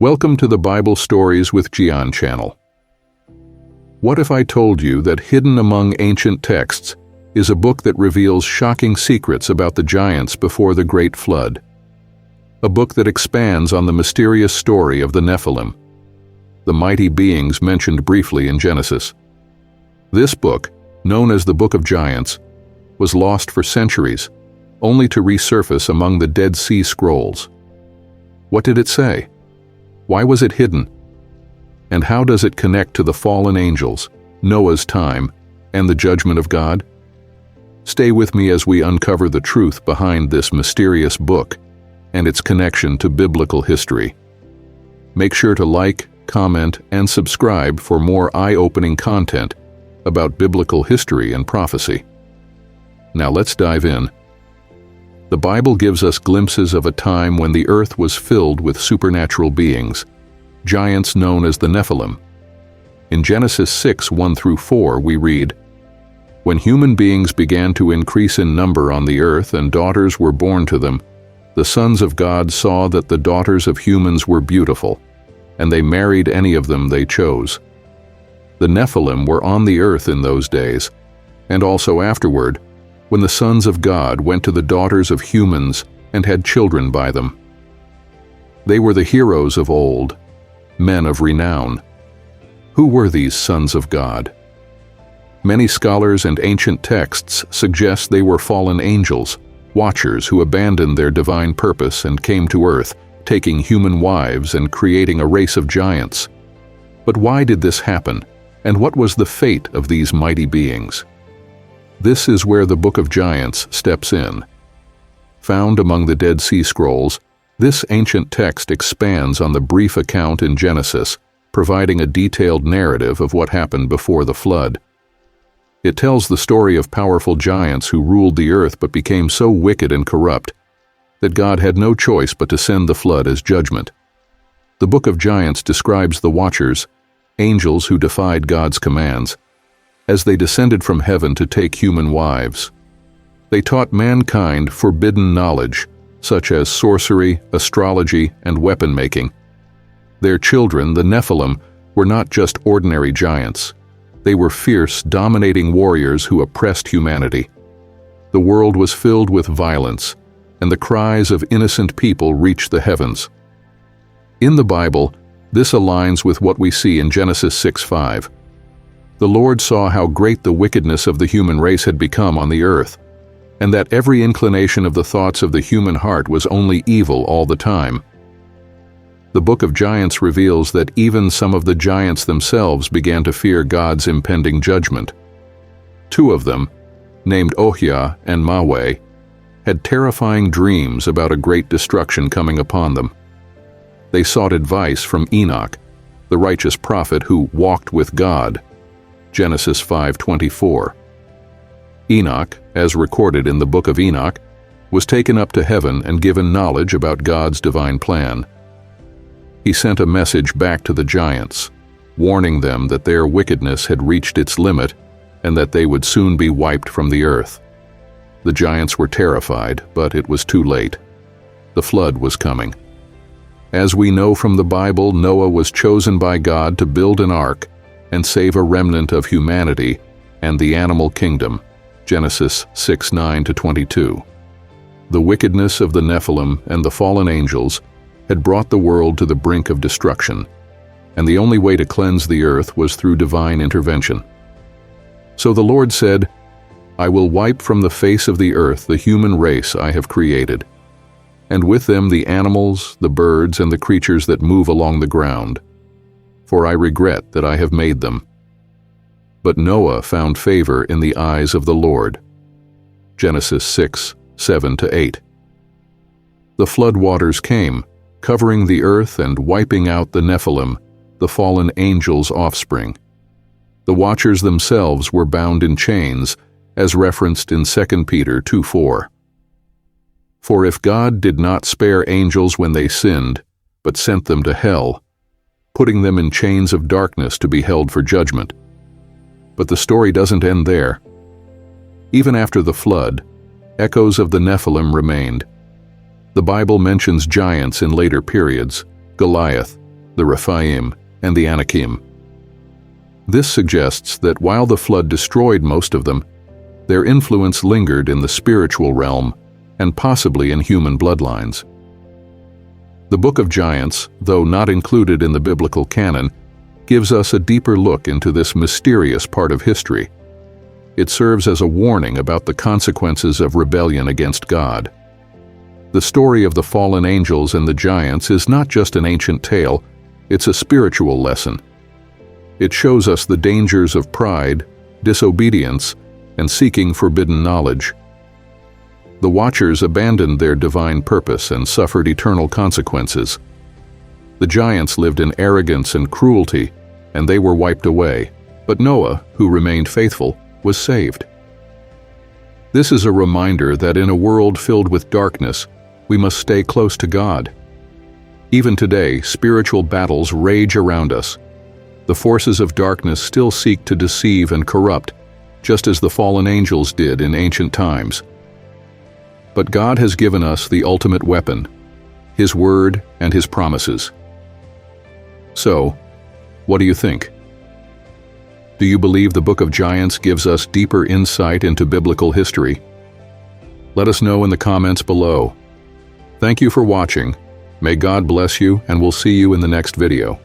Welcome to the Bible Stories with Gian channel. What if I told you that hidden among ancient texts is a book that reveals shocking secrets about the giants before the Great Flood? A book that expands on the mysterious story of the Nephilim, the mighty beings mentioned briefly in Genesis. This book, known as the Book of Giants, was lost for centuries, only to resurface among the Dead Sea Scrolls. What did it say? Why was it hidden? And how does it connect to the fallen angels, Noah's time, and the judgment of God? Stay with me as we uncover the truth behind this mysterious book and its connection to biblical history. Make sure to like, comment, and subscribe for more eye-opening content about biblical history and prophecy. Now let's dive in. The Bible gives us glimpses of a time when the earth was filled with supernatural beings, giants known as the Nephilim. In Genesis 6:1-4 we read, "When human beings began to increase in number on the earth and daughters were born to them, the sons of God saw that the daughters of humans were beautiful, and they married any of them they chose." The Nephilim were on the earth in those days, and also afterward, when the sons of God went to the daughters of humans and had children by them. They were the heroes of old, men of renown. Who were these sons of God? Many scholars and ancient texts suggest they were fallen angels, watchers who abandoned their divine purpose and came to earth, taking human wives and creating a race of giants. But why did this happen, and what was the fate of these mighty beings? This is where the Book of Giants steps in. Found among the Dead Sea Scrolls, this ancient text expands on the brief account in Genesis, providing a detailed narrative of what happened before the flood. It tells the story of powerful giants who ruled the earth but became so wicked and corrupt that God had no choice but to send the flood as judgment. The Book of Giants describes the Watchers, angels who defied God's commands, as they descended from heaven to take human wives. They taught mankind forbidden knowledge, such as sorcery, astrology, and weapon-making. Their children, the Nephilim, were not just ordinary giants. They were fierce, dominating warriors who oppressed humanity. The world was filled with violence, and the cries of innocent people reached the heavens. In the Bible, this aligns with what we see in Genesis 6:5. The Lord saw how great the wickedness of the human race had become on the earth, and that every inclination of the thoughts of the human heart was only evil all the time. The Book of Giants reveals that even some of the giants themselves began to fear God's impending judgment. Two of them, named Ohia and Maweh, had terrifying dreams about a great destruction coming upon them. They sought advice from Enoch, the righteous prophet who walked with God, Genesis 5:24. Enoch, as recorded in the Book of Enoch, was taken up to heaven and given knowledge about God's divine plan. He sent a message back to the giants, warning them that their wickedness had reached its limit and that they would soon be wiped from the earth. The giants were terrified, but it was too late. The flood was coming. As we know from the Bible, Noah was chosen by God to build an ark and save a remnant of humanity and the animal kingdom, Genesis 6:9-22. The wickedness of the Nephilim and the fallen angels had brought the world to the brink of destruction, and the only way to cleanse the earth was through divine intervention. So the Lord said, "I will wipe from the face of the earth the human race I have created, and with them the animals, the birds, and the creatures that move along the ground. For I regret that I have made them." But Noah found favor in the eyes of the Lord. Genesis 6:7-8. The flood waters came, covering the earth and wiping out the Nephilim, the fallen angels' offspring. The Watchers themselves were bound in chains, as referenced in 2 Peter 2:4. For if God did not spare angels when they sinned, but sent them to hell, putting them in chains of darkness to be held for judgment. But the story doesn't end there. Even after the flood, echoes of the Nephilim remained. The Bible mentions giants in later periods: Goliath, the Rephaim, and the Anakim. This suggests that while the flood destroyed most of them, their influence lingered in the spiritual realm and possibly in human bloodlines. The Book of Giants, though not included in the biblical canon, gives us a deeper look into this mysterious part of history. It serves as a warning about the consequences of rebellion against God. The story of the fallen angels and the giants is not just an ancient tale, it's a spiritual lesson. It shows us the dangers of pride, disobedience, and seeking forbidden knowledge. The Watchers abandoned their divine purpose and suffered eternal consequences. The giants lived in arrogance and cruelty, and they were wiped away. But Noah, who remained faithful, was saved. This is a reminder that in a world filled with darkness, we must stay close to God. Even today, spiritual battles rage around us. The forces of darkness still seek to deceive and corrupt, just as the fallen angels did in ancient times. But God has given us the ultimate weapon, His Word and His promises. So, what do you think? Do you believe the Book of Giants gives us deeper insight into biblical history? Let us know in the comments below. Thank you for watching. May God bless you, and we'll see you in the next video.